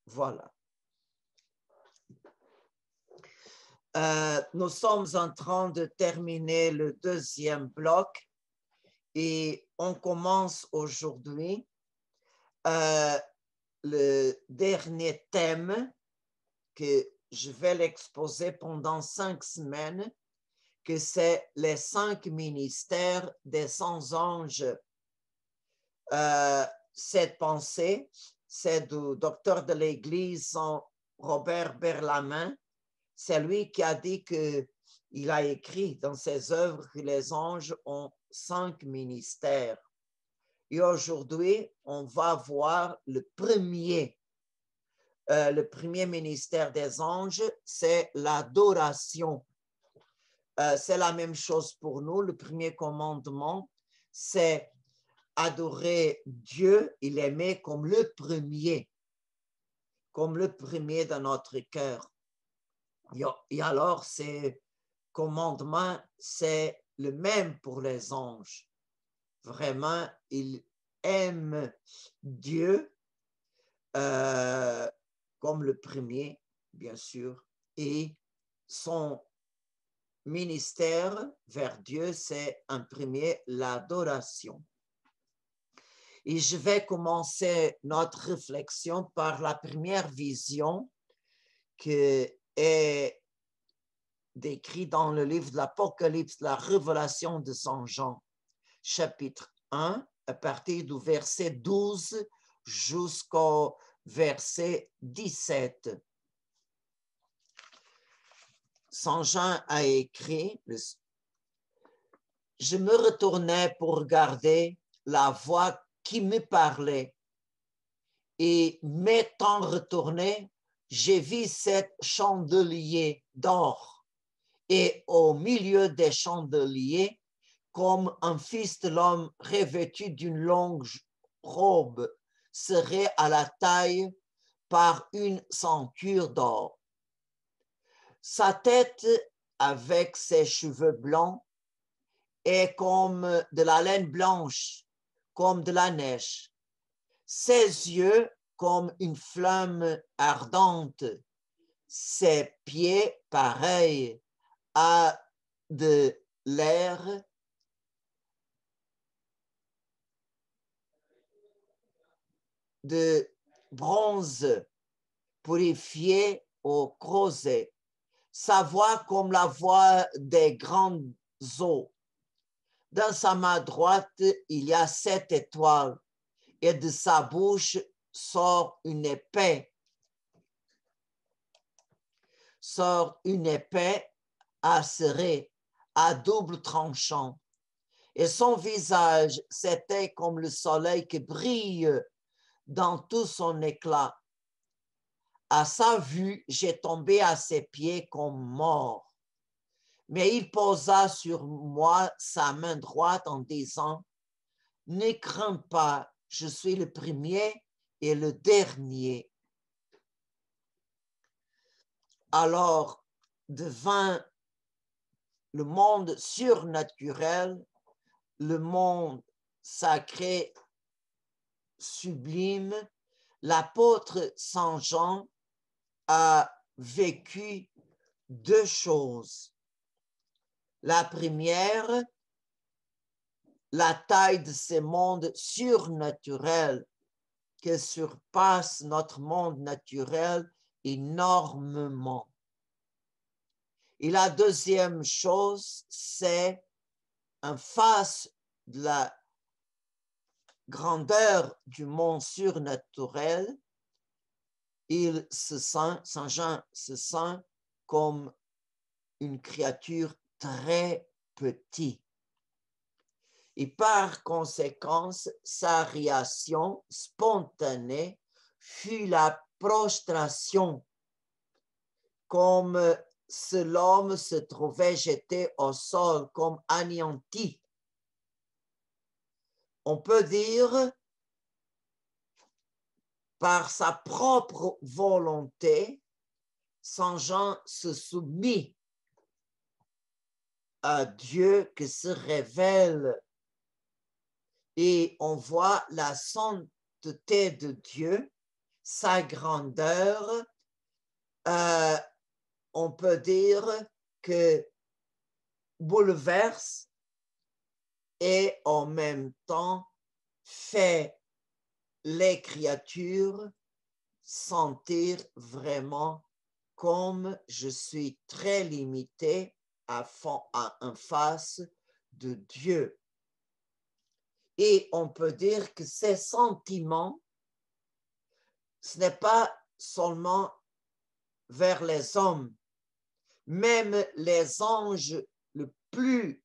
Voilà. Nous sommes en train de terminer le deuxième bloc et on commence aujourd'hui le dernier thème que je vais l'exposer pendant 5 semaines, que c'est les 5 ministères des 100 anges. Cette pensée, c'est du docteur de l'Église, Robert Bellarmine. C'est lui qui a dit qu'il a écrit dans ses œuvres que les anges ont 5 ministères. Et aujourd'hui, on va voir le premier ministère des anges, c'est l'adoration. C'est la même chose pour nous. Le premier commandement, c'est adorer Dieu et l'aimer comme le premier dans notre cœur. Et alors, ces commandements, c'est le même pour les anges. Vraiment, ils aiment Dieu comme le premier, bien sûr, et son ministère vers Dieu, c'est en premier l'adoration. Et je vais commencer notre réflexion par la première vision qui est décrite dans le livre de l'Apocalypse, la révélation de Saint Jean, chapitre 1, à partir du verset 12 jusqu'au verset 17. Saint Jean a écrit, je me retournai pour regarder la voix qui me parlait, et m'étant retourné, j'ai vu 7 chandeliers d'or, et au milieu des chandeliers, comme un fils de l'homme revêtu d'une longue robe, serré à la taille par une ceinture d'or. Sa tête, avec ses cheveux blancs, est comme de la laine blanche, comme de la neige. Ses yeux comme une flamme ardente, ses pieds pareils à de l'air de bronze purifié au creuset, sa voix comme la voix des grandes eaux. Dans sa main droite, il y a 7 étoiles, et de sa bouche sort une épée acérée à double tranchant. Et son visage, c'était comme le soleil qui brille dans tout son éclat. À sa vue, j'ai tombé à ses pieds comme mort. Mais il posa sur moi sa main droite en disant, « Ne crains pas, je suis le premier et le dernier. » Alors, devant le monde surnaturel, le monde sacré, sublime, l'apôtre Saint Jean a vécu 2 choses. La première, la taille de ce monde surnaturel qui surpasse notre monde naturel énormément. Et la deuxième chose, c'est en face de la grandeur du monde surnaturel, Saint Jean se sent comme une créature très petite. Et par conséquent, sa réaction spontanée fut la prostration, comme si l'homme se trouvait jeté au sol, comme anéanti. On peut dire, par sa propre volonté, Saint Jean se soumit à Dieu qui se révèle. Et on voit la sainteté de Dieu, sa grandeur, on peut dire que bouleverse et en même temps fait les créatures sentir vraiment comme je suis très limité en face de Dieu. Et on peut dire que ces sentiments, ce n'est pas seulement vers les hommes, même les anges le plus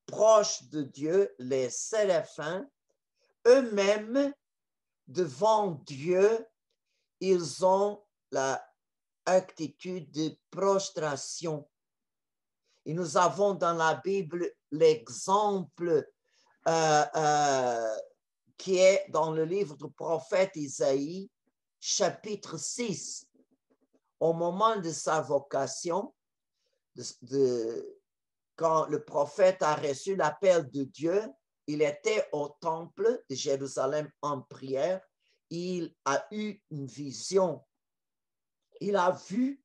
proches de Dieu, les séraphins, eux-mêmes, devant Dieu, ils ont l'attitude de prostration. Et nous avons dans la Bible l'exemple qui est dans le livre du prophète Isaïe, chapitre 6. Au moment de sa vocation, quand le prophète a reçu l'appel de Dieu, il était au temple de Jérusalem en prière. Il a eu une vision. Il a vu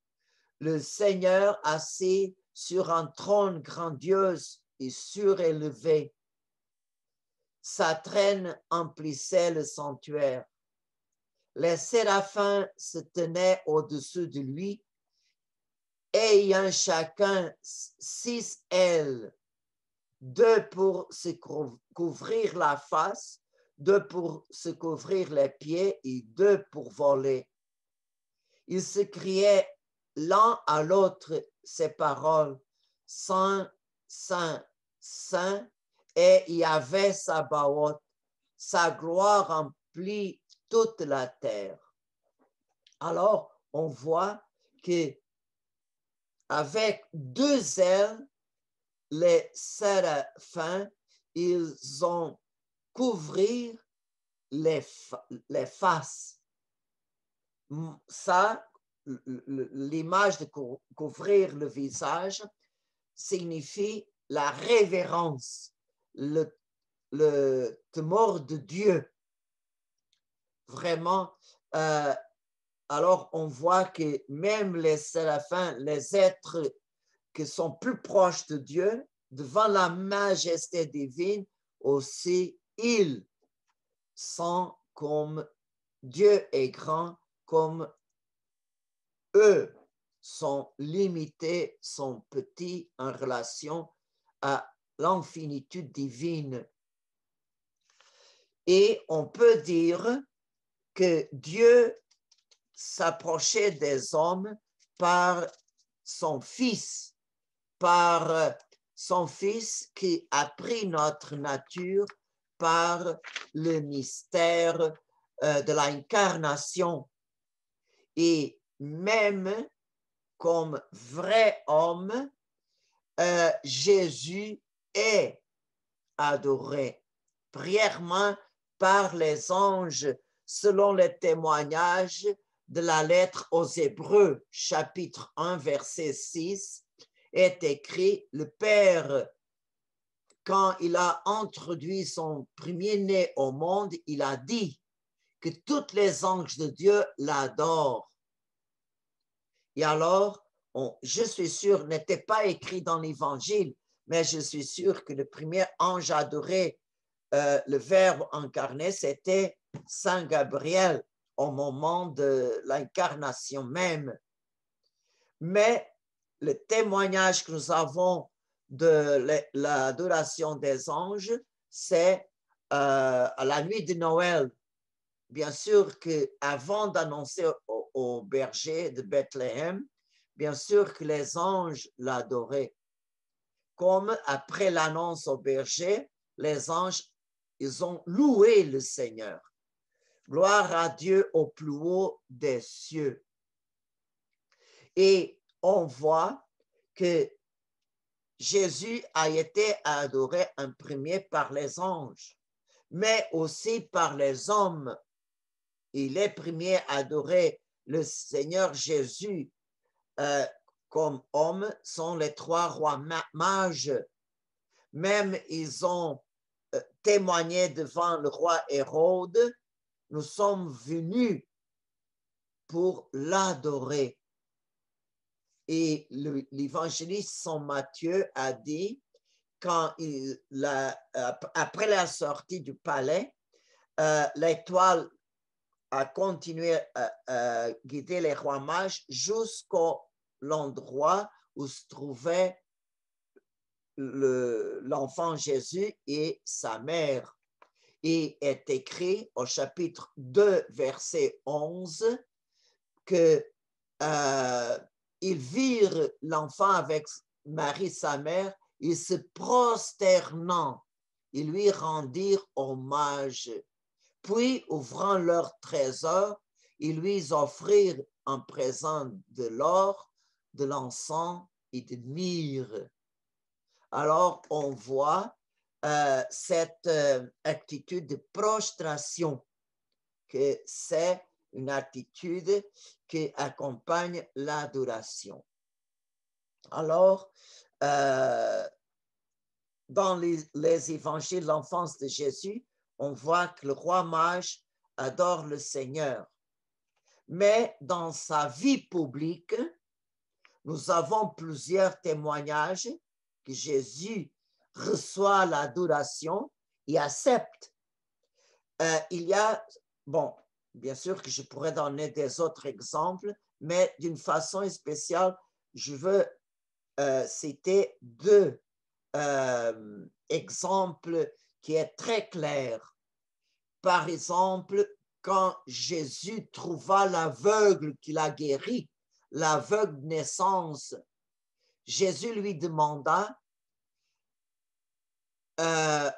le Seigneur assis sur un trône grandiose et surélevé. Sa traîne emplissait le sanctuaire. Les séraphins se tenaient au-dessus de lui, ayant chacun 6 ailes, 2 pour se couvrir la face, 2 pour se couvrir les pieds et 2 pour voler. Ils se criaient l'un à l'autre ces paroles, Saint, Saint, Saint, et Yahvé Sabaoth, sa gloire remplit toute la terre. Alors, on voit que avec 2 ailes, les séraphins, ils ont couvrir les faces. Ça, l'image de couvrir le visage signifie la révérence, le temor de Dieu. Vraiment, alors on voit que même les séraphins, les êtres qui sont plus proches de Dieu, devant la majesté divine, aussi, ils sont comme Dieu est grand, comme eux sont limités, sont petits en relation à l'infinitude divine. Et on peut dire que Dieu s'approchait des hommes par son Fils, par son Fils qui a pris notre nature par le mystère de l'incarnation. Et même comme vrai homme, Jésus est adoré, premièrement par les anges, selon les témoignages de la lettre aux Hébreux, chapitre 1, verset 6, est écrit, le Père, quand il a introduit son premier-né au monde, il a dit que tous les anges de Dieu l'adorent. Et alors, je suis sûr, n'était pas écrit dans l'Évangile, mais je suis sûr que le premier ange adoré, le Verbe incarné, c'était Saint Gabriel au moment de l'incarnation même. Mais le témoignage que nous avons de l'adoration des anges, c'est à la nuit de Noël. Bien sûr qu'avant d'annoncer au berger de Bethléem, bien sûr que les anges l'adoraient. Comme après l'annonce au berger, les anges, ils ont loué le Seigneur. Gloire à Dieu au plus haut des cieux. Et on voit que Jésus a été adoré en premier par les anges, mais aussi par les hommes. Et les premiers à adorer le Seigneur Jésus comme homme sont les 3 rois mages. Même ils ont témoigné devant le roi Hérode, nous sommes venus pour l'adorer. Et l'évangéliste Saint Matthieu a dit, après la sortie du palais, l'étoile a continué à guider les rois mages jusqu'à l'endroit où se trouvait l'enfant Jésus et sa mère. Et est écrit au chapitre 2, verset 11, que ils virent l'enfant avec Marie, sa mère, ils se prosternant, ils lui rendirent hommage. Puis, ouvrant leur trésor, ils lui offrirent en présent de l'or, de l'encens et de myrrhe. Alors, on voit cette attitude de prostration, que c'est une attitude qui accompagne l'adoration. Alors, dans les évangiles de l'enfance de Jésus, on voit que le roi mage adore le Seigneur. Mais dans sa vie publique, nous avons plusieurs témoignages que Jésus reçoit l'adoration et accepte. Il y a, bon, bien sûr que je pourrais donner des autres exemples, mais d'une façon spéciale, je veux citer deux exemples qui est très clair. Par exemple, quand Jésus trouva l'aveugle qu'il a guéri, l'aveugle de naissance, Jésus lui demanda,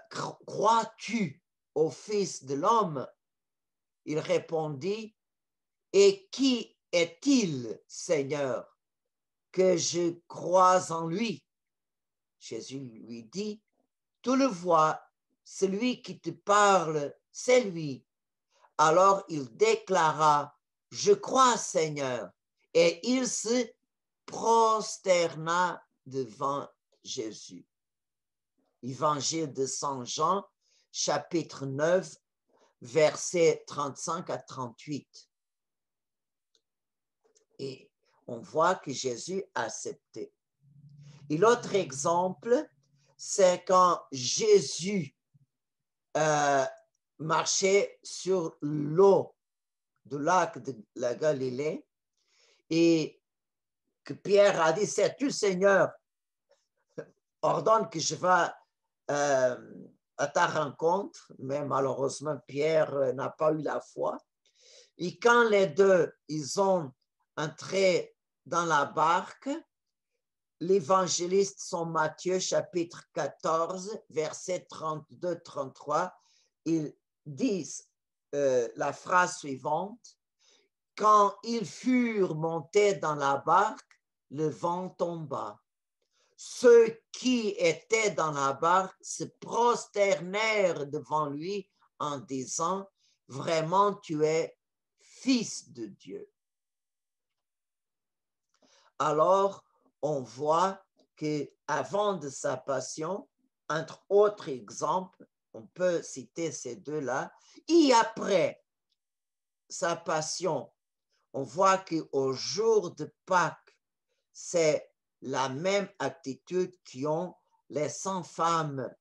crois-tu au Fils de l'homme? Il répondit, et qui est-il, Seigneur, que je crois en lui? Jésus lui dit, tu le vois, celui qui te parle, c'est lui. Alors il déclara, je crois, Seigneur, et il se prosterna devant Jésus. Évangile de Saint Jean, chapitre 9, versets 35 à 38. Et on voit que Jésus a accepté. Et l'autre exemple, c'est quand Jésus marchait sur l'eau du lac de la Galilée et que Pierre a dit, sais-tu, Seigneur, ordonne que je vais à ta rencontre, mais malheureusement, Pierre n'a pas eu la foi. Et quand les deux, ils ont entré dans la barque, l'évangéliste Saint Matthieu, chapitre 14, versets 32-33, ils disent la phrase suivante, « Quand ils furent montés dans la barque, le vent tomba. Ceux qui étaient dans la barque se prosternèrent devant lui en disant, « Vraiment, tu es Fils de Dieu. » Alors, on voit qu'avant de sa passion, entre autres exemples, on peut citer ces deux-là, et après sa passion, on voit qu'au jour de Pâques, c'est la même attitude qu'ont les 100 femmes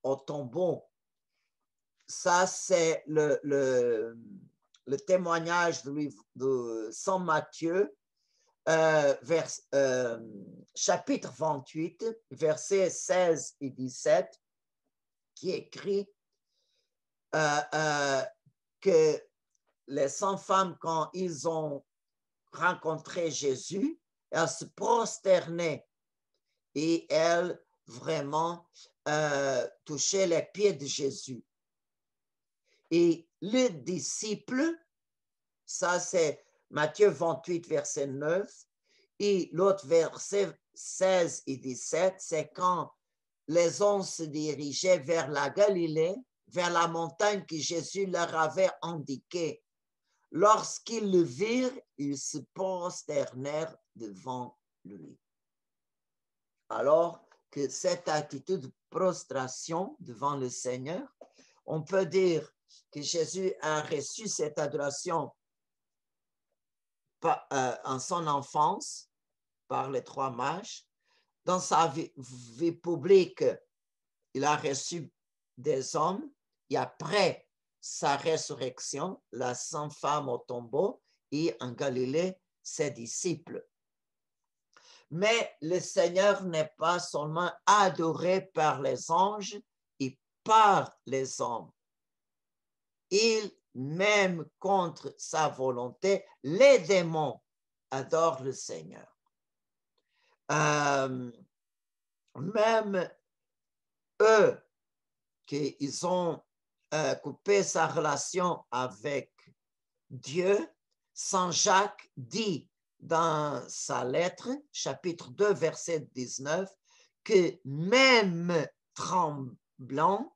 au tombeau. Ça, c'est le témoignage de Saint Matthieu, chapitre 28, versets 16 et 17, qui écrit que les 100 femmes, quand ils ont rencontré Jésus, elles se prosternaient et elles vraiment touchaient les pieds de Jésus. Et le disciple, ça c'est Matthieu 28, verset 9, et l'autre verset 16 et 17, c'est quand les 11 se dirigeaient vers la Galilée, vers la montagne que Jésus leur avait indiquée. Lorsqu'ils le virent, ils se prosternèrent devant lui. Alors que cette attitude de prostration devant le Seigneur, on peut dire que Jésus a reçu cette adoration en son enfance par les trois mages. Dans sa vie publique, il a reçu des hommes et après sa résurrection, la Sainte Femme au tombeau et en Galilée, ses disciples. Mais le Seigneur n'est pas seulement adoré par les anges et par les hommes. Il, même contre sa volonté, les démons adorent le Seigneur. Même eux, qu'ils ont coupé sa relation avec Dieu, Saint Jacques dit dans sa lettre, chapitre 2, verset 19, que même tremblant,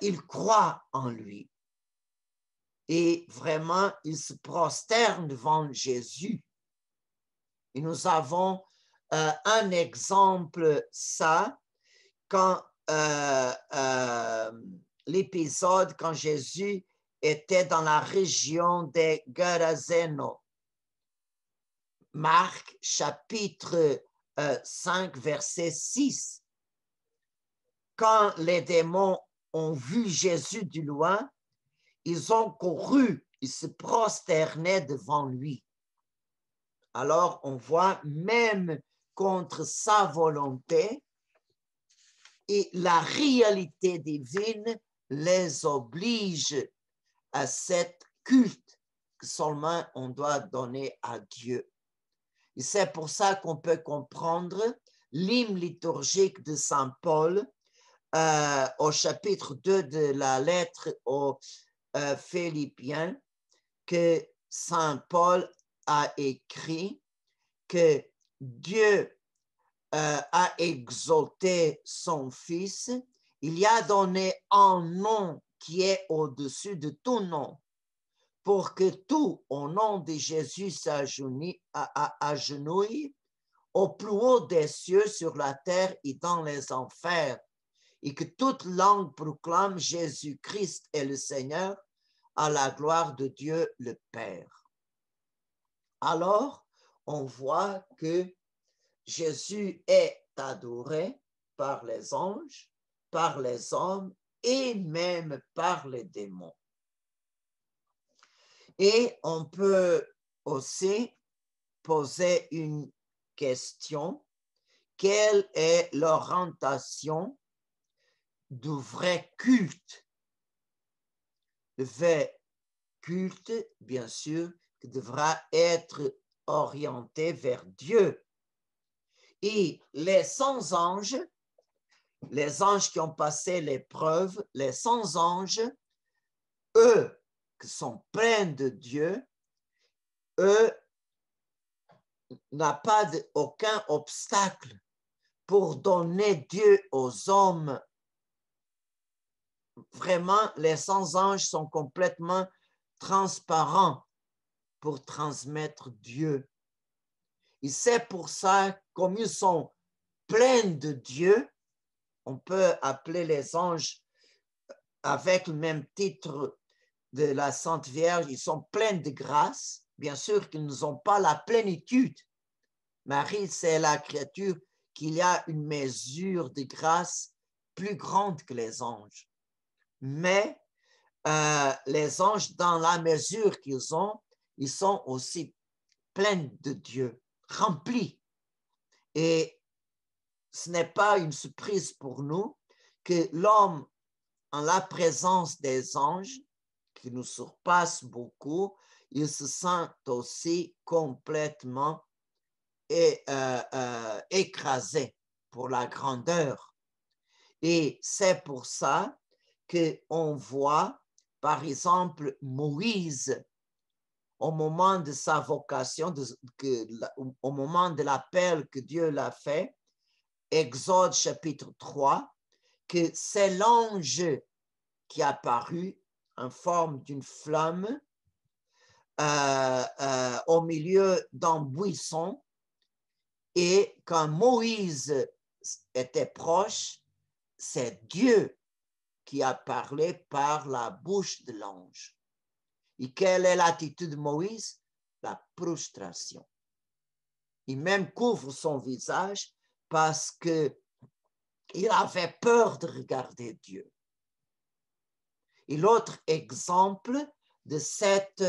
il croit en lui. Et vraiment, il se prosterne devant Jésus. Et nous avons un exemple, ça, quand l'épisode quand Jésus était dans la région des Gerasénos. Marc, chapitre 5, verset 6. Quand les démons ont vu Jésus du loin, ils ont couru, ils se prosternaient devant lui. Alors, on voit même contre sa volonté et la réalité divine les oblige à cette culte que seulement on doit donner à Dieu. Et c'est pour ça qu'on peut comprendre l'hymne liturgique de Saint Paul au chapitre 2 de la lettre aux Philippiens, que Saint Paul a écrit que Dieu a exalté son Fils, il y a donné un nom qui est au-dessus de tout nom, pour que tout, au nom de Jésus, s'agenouille au plus haut des cieux, sur la terre et dans les enfers, et que toute langue proclame Jésus-Christ est le Seigneur, à la gloire de Dieu le Père. Alors, on voit que Jésus est adoré par les anges, par les hommes et même par les démons. Et on peut aussi poser une question: quelle est l'orientation du vrai culte? Le vrai culte, bien sûr, qui devra être orienté vers Dieu. Et les 100 anges, les anges qui ont passé l'épreuve, les 100 anges, eux qui sont pleins de Dieu, eux n'ont pas aucun obstacle pour donner Dieu aux hommes. Vraiment, les 100 anges sont complètement transparents pour transmettre Dieu. Et c'est pour ça, comme ils sont pleins de Dieu, on peut appeler les anges avec le même titre de la Sainte Vierge, ils sont pleins de grâce. Bien sûr qu'ils n'ont pas la plénitude. Marie, c'est la créature qu'il a une mesure de grâce plus grande que les anges. Mais les anges, dans la mesure qu'ils ont, ils sont aussi pleins de Dieu, remplis. Et ce n'est pas une surprise pour nous que l'homme, en la présence des anges, qui nous surpassent beaucoup, il se sent aussi complètement écrasé pour la grandeur. Et c'est pour ça qu'on voit, par exemple, Moïse, au moment de sa vocation, au moment de l'appel que Dieu l'a fait, Exode chapitre 3, que c'est l'ange qui est apparu en forme d'une flamme au milieu d'un buisson, et quand Moïse était proche, c'est Dieu qui a parlé par la bouche de l'ange. Et quelle est l'attitude de Moïse? la prostration. Il même couvre son visage parce qu'il avait peur de regarder Dieu. Et l'autre exemple de cette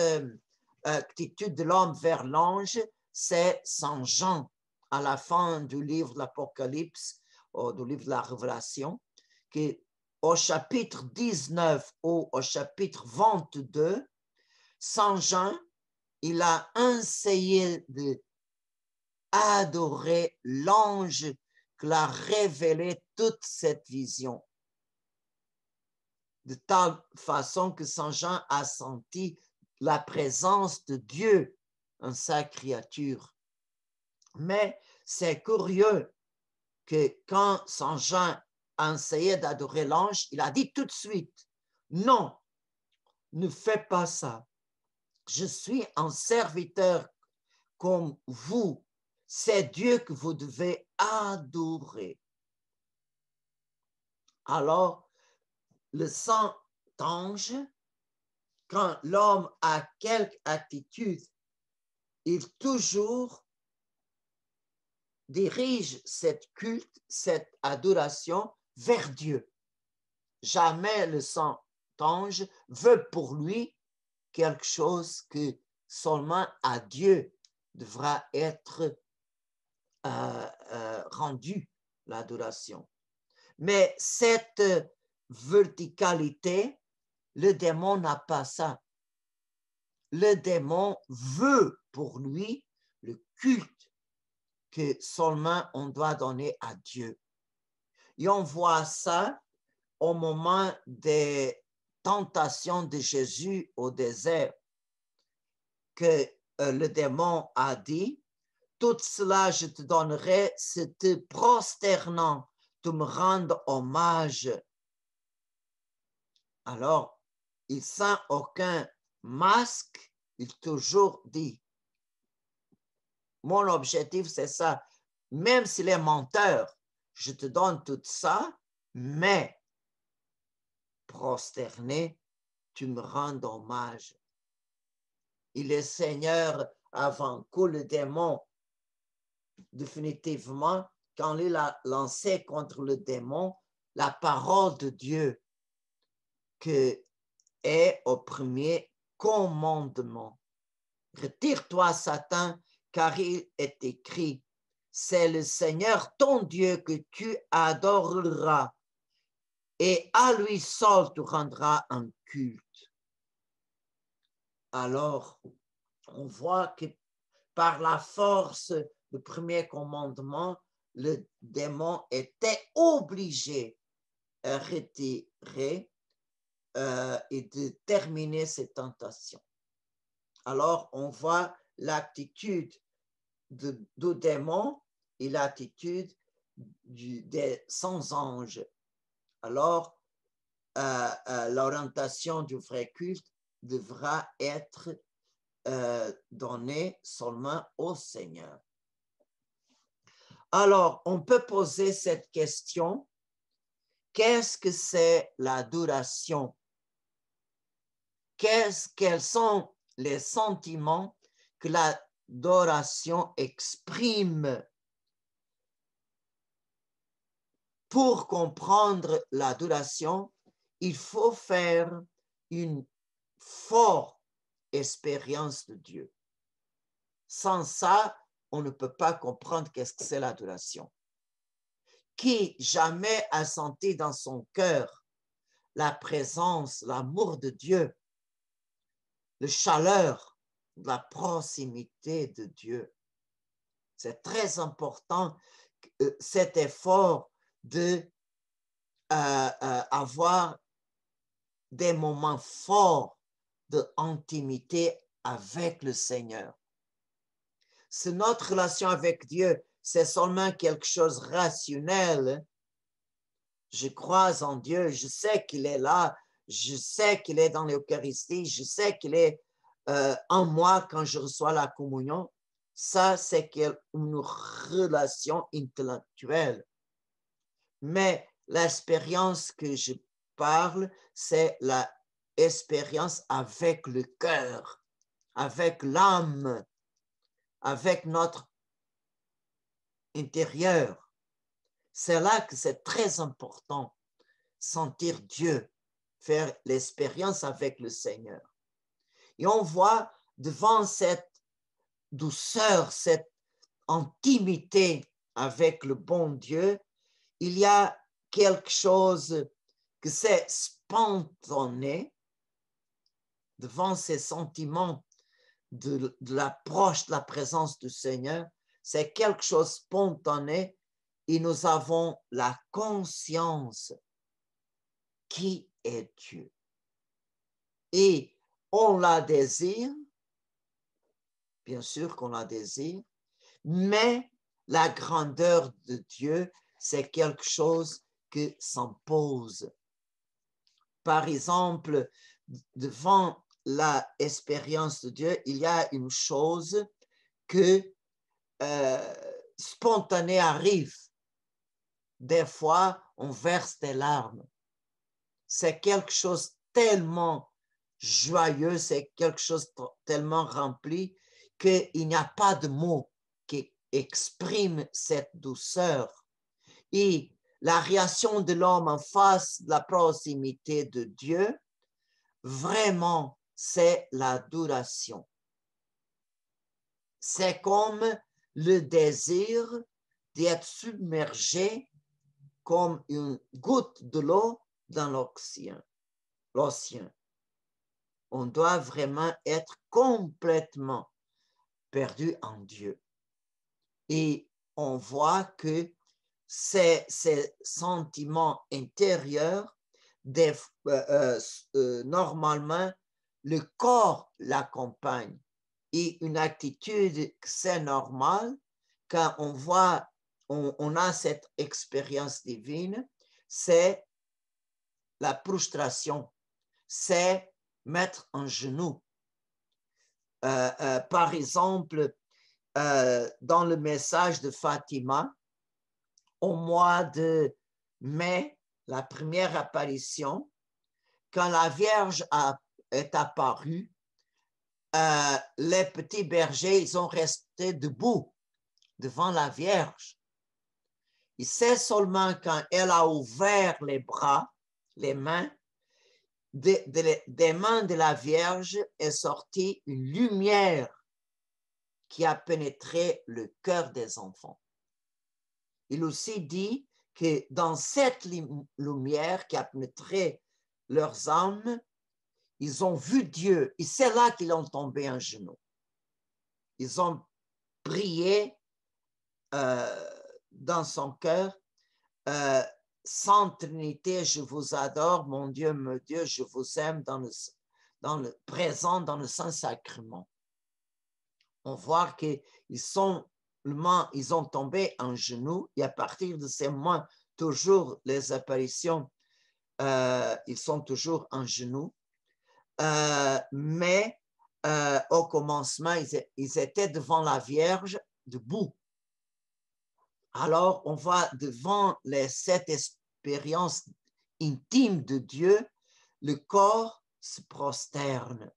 attitude de l'homme vers l'ange, c'est Saint Jean, à la fin du livre de l'Apocalypse, ou du livre de la Révélation, qui au chapitre 19 ou au chapitre 22, Saint Jean, il a essayé d'adorer l'ange qui a révélé toute cette vision. De telle façon que Saint Jean a senti la présence de Dieu en sa créature. Mais c'est curieux que quand Saint Jean a essayé d'adorer l'ange, il a dit tout de suite, non, ne fais pas ça. Je suis un serviteur comme vous. C'est Dieu que vous devez adorer. Alors, le Saint-Ange, quand l'homme a quelque attitude, il toujours dirige cette culte, cette adoration vers Dieu. Jamais le Saint-Ange veut pour lui quelque chose que seulement à Dieu devra être rendu l'adoration. Mais cette verticalité, le démon n'a pas ça. Le démon veut pour lui le culte que seulement on doit donner à Dieu. Et on voit ça au moment des tentations de Jésus au désert, que le démon a dit, tout cela je te donnerai, c'est te prosternant, tu me rendre hommage. Alors, il sent aucun masque, il toujours dit, mon objectif c'est ça, même s'il est menteur, je te donne tout ça, mais prosterné, tu me rends hommage. Il est Seigneur avant que le démon, définitivement, quand il a lancé contre le démon la parole de Dieu, que est au premier commandement. Retire-toi, Satan, car il est écrit, c'est le Seigneur ton Dieu que tu adoreras, et à lui seul tu rendras un culte. Alors, on voit que par la force du premier commandement, le démon était obligé de retirer et de terminer ses tentations. Alors, on voit l'attitude du démon et l'attitude des sans-anges. Alors, l'orientation du vrai culte devra être donnée seulement au Seigneur. Alors, on peut poser cette question, qu'est-ce que c'est l'adoration? Quels sont les sentiments que l'adoration exprime? Pour comprendre l'adoration, il faut faire une forte expérience de Dieu. Sans ça, on ne peut pas comprendre qu'est-ce que c'est l'adoration. Qui jamais a senti dans son cœur la présence, l'amour de Dieu, la chaleur, la proximité de Dieu. C'est très important cet effort de avoir des moments forts d'intimité avec le Seigneur. Si notre relation avec Dieu, c'est seulement quelque chose de rationnel, je crois en Dieu, je sais qu'il est là, je sais qu'il est dans l'Eucharistie, je sais qu'il est en moi quand je reçois la communion. Ça, c'est une relation intellectuelle. Mais l'expérience que je parle, c'est l'expérience avec le cœur. avec l'âme, avec notre intérieur. C'est là que c'est très important, sentir Dieu, faire l'expérience avec le Seigneur. Et on voit devant cette douceur, cette intimité avec le bon Dieu, il y a quelque chose que c'est spontané devant ces sentiments de l'approche de la présence du Seigneur. C'est quelque chose de spontané et nous avons la conscience qui est Dieu. Et on la désire, bien sûr qu'on la désire, mais la grandeur de Dieu, c'est quelque chose qui s'impose. Par exemple, devant l'expérience de Dieu, il y a une chose que spontanée arrive. Des fois, on verse des larmes. C'est quelque chose tellement joyeux, c'est quelque chose tellement rempli qu'il n'y a pas de mots qui expriment cette douceur. Et la réaction de l'homme en face de la proximité de Dieu, vraiment, c'est l'adoration. C'est comme le désir d'être submergé comme une goutte de l'eau dans l'océan. On doit vraiment être complètement perdu en Dieu. Et on voit que ces sentiments intérieurs, normalement, le corps l'accompagne. Et une attitude, c'est normal, quand on voit, on a cette expérience divine, c'est la prostration, c'est mettre en genoux. Par exemple, dans le message de Fatima, au mois de mai, la première apparition, quand la Vierge est apparue, les petits bergers, ils ont resté debout devant la Vierge. Et c'est seulement quand elle a ouvert les bras, les mains, des mains de la Vierge est sortie une lumière qui a pénétré le cœur des enfants. Il aussi dit que dans cette lumière qui a pénétré leurs âmes, ils ont vu Dieu et c'est là qu'ils ont tombé en genoux. Ils ont prié dans son cœur, Sainte Trinité, je vous adore, mon Dieu, je vous aime dans le présent, dans le Saint-Sacrement. On voit qu'ils ils ont tombé en genoux et à partir de ces moments, toujours les apparitions, ils sont toujours en genoux. Mais au commencement, ils étaient devant la Vierge debout. Alors, on voit devant cette expérience intime de Dieu, le corps se prosterne.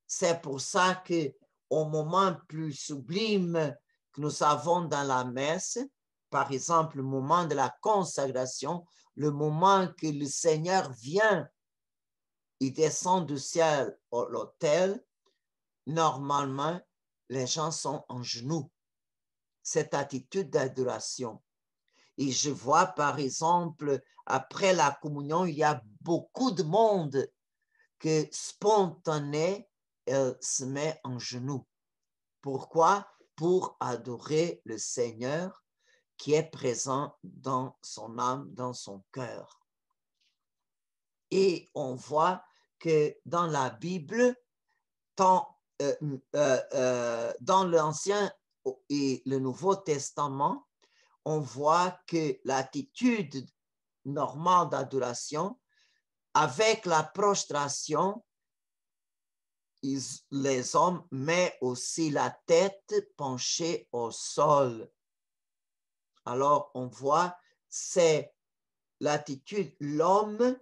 C'est pour ça qu'au moment plus sublime que nous avons dans la messe, par exemple le moment de la consécration, le moment que le Seigneur vient, il descend du ciel à l'autel, normalement, les gens sont en genoux. Cette attitude d'adoration. Et je vois, par exemple, après la communion, il y a beaucoup de monde que spontané, elle se met en genoux. Pourquoi? Pour adorer le Seigneur qui est présent dans son âme, dans son cœur. Et on voit que dans la Bible, dans l'Ancien et le Nouveau Testament, on voit que l'attitude normale d'adoration, avec la prostration, les hommes mettent aussi la tête penchée au sol. Alors, on voit, c'est l'attitude, l'homme,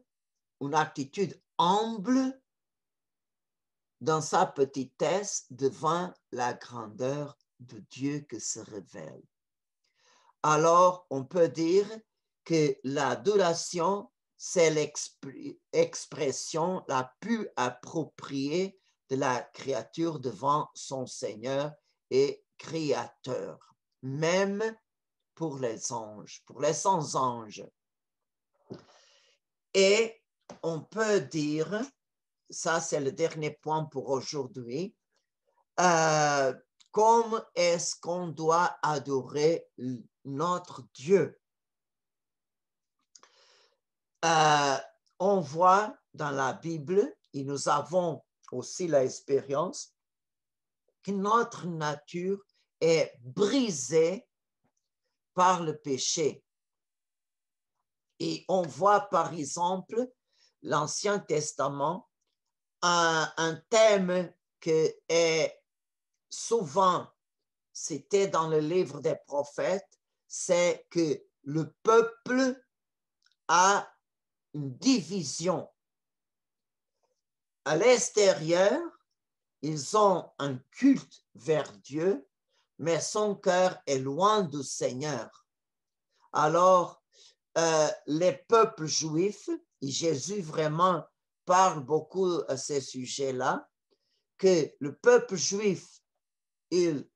une attitude humble dans sa petitesse devant la grandeur de Dieu qui se révèle. Alors, on peut dire que l'adoration, c'est l'expression la plus appropriée de la créature devant son Seigneur et Créateur, même pour les anges, pour les 100 anges. Et on peut dire, ça c'est le dernier point pour aujourd'hui, comment est-ce qu'on doit adorer notre Dieu? On voit dans la Bible, et nous avons aussi l'expérience, que notre nature est brisée par le péché. Et on voit par exemple l'Ancien Testament, un thème que est souvent cité dans le livre des prophètes, c'est que le peuple a une division. À l'extérieur, ils ont un culte vers Dieu, mais son cœur est loin du Seigneur. Alors, les peuples juifs, et Jésus vraiment parle beaucoup à ces sujets-là, que le peuple juif, il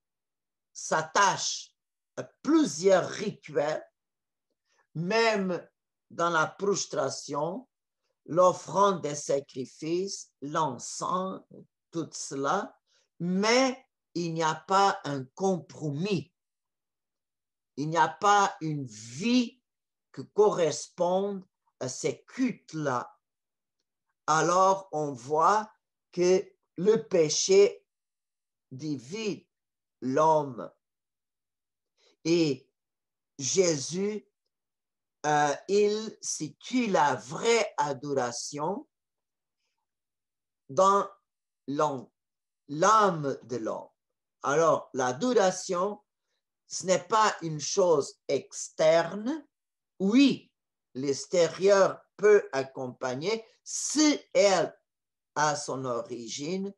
s'attache à plusieurs rituels, même dans la prostration, l'offrande des sacrifices, l'encens, tout cela, mais il n'y a pas un compromis. Il n'y a pas une vie qui corresponde à ces cultes-là. Alors, on voit que le péché divise l'homme. Et Jésus, il situe la vraie adoration dans l'âme de l'homme. Alors, l'adoration, ce n'est pas une chose externe. Oui, l'extérieur peut accompagner si elle a son origine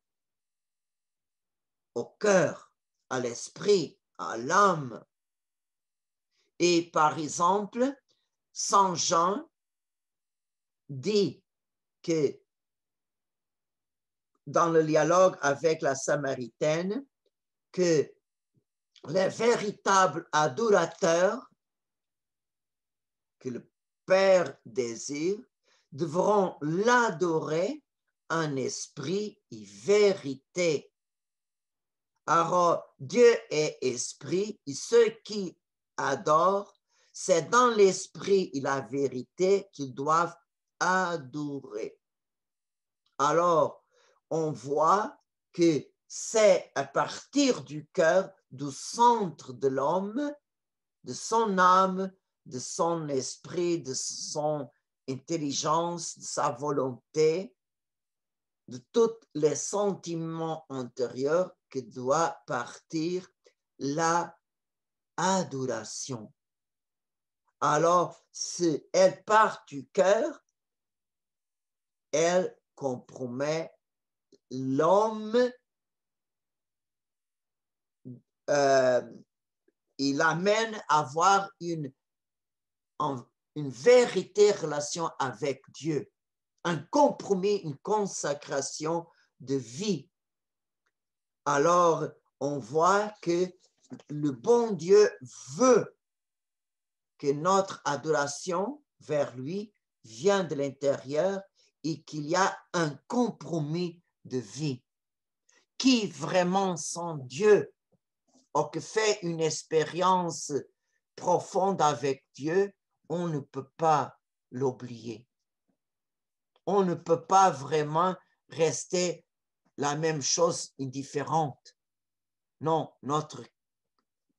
au cœur, à l'esprit, à l'âme. Et par exemple, Saint Jean dit que dans le dialogue avec la Samaritaine, que les véritables adorateurs que le Père désire devront l'adorer en esprit et vérité. Alors, Dieu est esprit et ceux qui adorent, c'est dans l'esprit et la vérité qu'ils doivent adorer. Alors, on voit que c'est à partir du cœur, du centre de l'homme, de son âme, de son esprit, de son intelligence, de sa volonté, de tous les sentiments antérieurs que doit partir la adoration. Alors, si elle part du cœur, elle compromet l'homme, il amène à avoir une véritable relation avec Dieu, un compromis, une consacration de vie. Alors, on voit que le bon Dieu veut que notre adoration vers lui vienne de l'intérieur et qu'il y a un compromis de vie. Qui vraiment sans Dieu ou que fait une expérience profonde avec Dieu, on ne peut pas l'oublier. On ne peut pas vraiment rester la même chose indifférente. Non, notre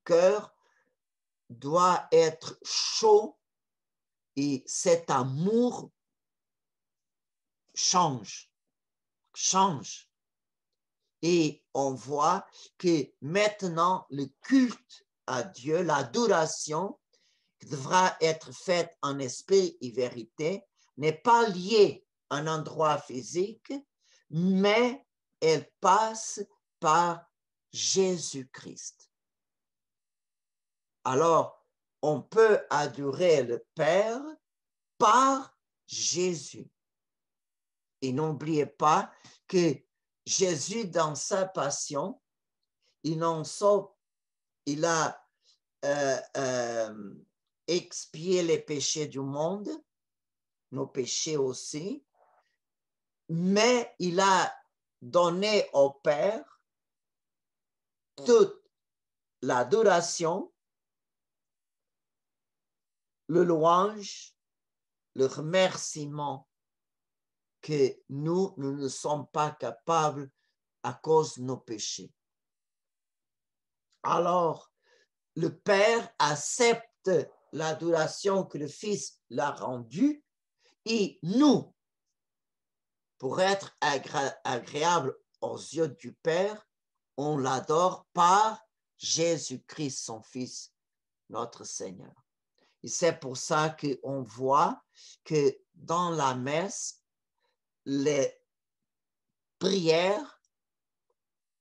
cœur doit être chaud et cet amour change. Et on voit que maintenant le culte à Dieu, l'adoration qui devra être faite en esprit et vérité, n'est pas lié à un endroit physique, mais elle passe par Jésus-Christ. Alors, on peut adorer le Père par Jésus. Et n'oubliez pas que Jésus, dans sa passion, il a expié les péchés du monde, nos péchés aussi, mais il a donné au Père toute l'adoration, le louange, le remerciement que nous ne sommes pas capables à cause de nos péchés. Alors, le Père accepte l'adoration que le Fils l'a rendue et nous, pour être agréable aux yeux du Père, on l'adore par Jésus-Christ, son Fils, notre Seigneur. Et c'est pour ça qu'on voit que dans la messe, les prières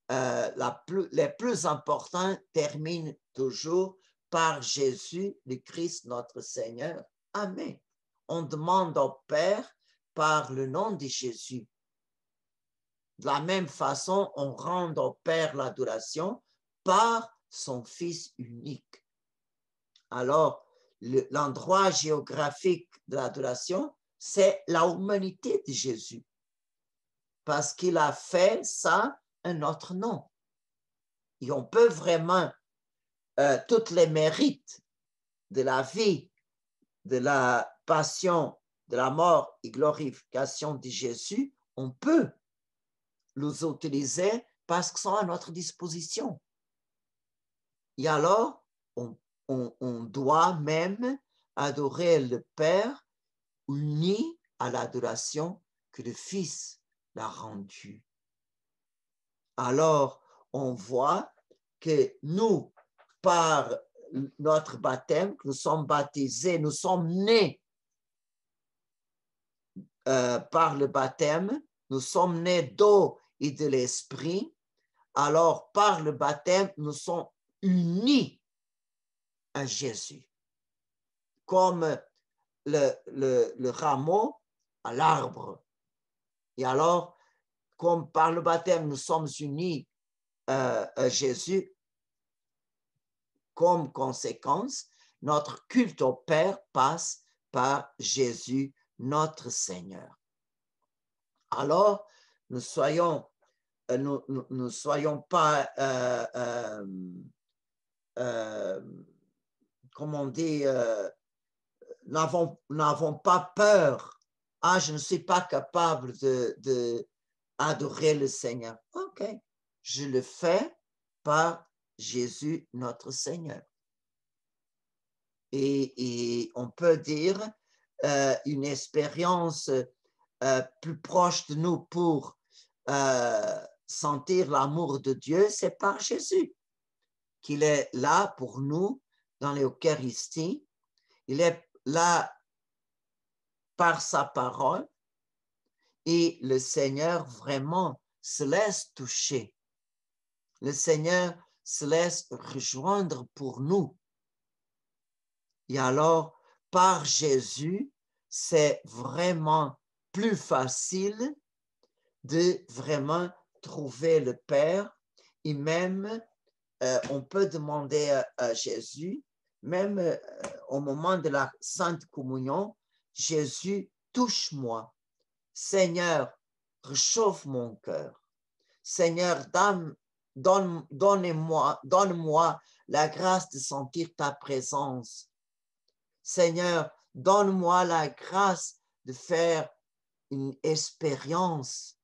les plus importantes terminent toujours par Jésus, le Christ, notre Seigneur. Amen. On demande au Père par le nom de Jésus. De la même façon, on rend au Père l'adoration par son Fils unique. Alors, l'endroit géographique de l'adoration, c'est la humanité de Jésus. Parce qu'il a fait ça un autre nom. Et on peut vraiment, tous les mérites de la vie, de la passion, de la mort et glorification de Jésus, on peut les utiliser parce qu'ils sont à notre disposition. Et alors, on doit même adorer le Père uni à l'adoration que le Fils l'a rendu. Alors, on voit que nous, par notre baptême, nous sommes baptisés, nous sommes nés par le baptême, nous sommes nés d'eau et de l'esprit. Alors, par le baptême, nous sommes unis à Jésus, comme le rameau à l'arbre. Et alors, comme par le baptême, nous sommes unis à Jésus, comme conséquence, notre culte au Père passe par Jésus, notre Seigneur. Alors, nous soyons pas, comment on dit, n'avons pas peur. Ah, je ne suis pas capable de adorer le Seigneur. OK, je le fais par Jésus, notre Seigneur. Et on peut dire une expérience plus proche de nous pour sentir l'amour de Dieu, c'est par Jésus, qu'il est là pour nous dans l'Eucharistie. Il est là par sa parole et le Seigneur vraiment se laisse toucher. Le Seigneur se laisse rejoindre pour nous. Et alors, par Jésus, c'est vraiment plus facile de vraiment trouver le Père. Et même, on peut demander à Jésus, même au moment de la Sainte Communion, Jésus, touche-moi. Seigneur, réchauffe mon cœur. Seigneur, donne-moi la grâce de sentir ta présence. Seigneur, donne-moi la grâce de faire une expérience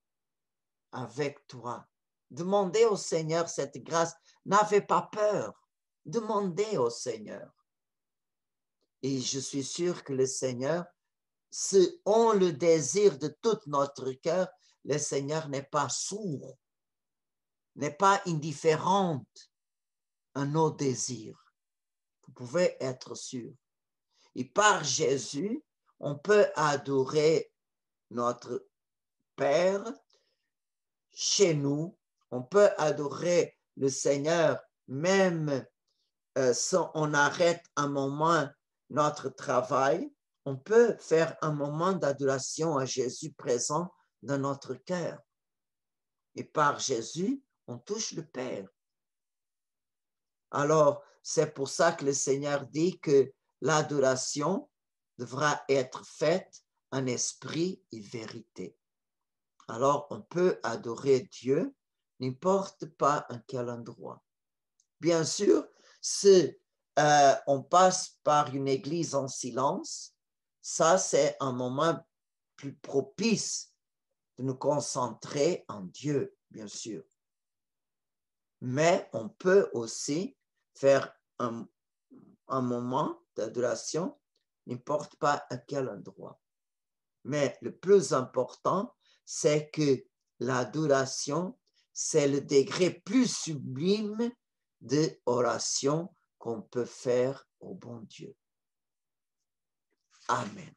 avec toi. Demandez au Seigneur cette grâce. N'avez pas peur. Demandez au Seigneur. Et je suis sûr que le Seigneur, si on le désire de tout notre cœur, le Seigneur n'est pas sourd, n'est pas indifférent à nos désirs. Vous pouvez être sûr. Et par Jésus, on peut adorer notre Père chez nous, on peut adorer le Seigneur même si on arrête un moment notre travail, on peut faire un moment d'adoration à Jésus présent dans notre cœur. Et par Jésus, on touche le Père. Alors, c'est pour ça que le Seigneur dit que l'adoration devra être faite en esprit et vérité. Alors, on peut adorer Dieu n'importe pas en quel endroit. Bien sûr, si on passe par une église en silence, ça, c'est un moment plus propice de nous concentrer en Dieu, bien sûr. Mais on peut aussi faire un moment d'adoration, n'importe pas à quel endroit. Mais le plus important, c'est que l'adoration, c'est le degré plus sublime de oration qu'on peut faire au bon Dieu. Amen.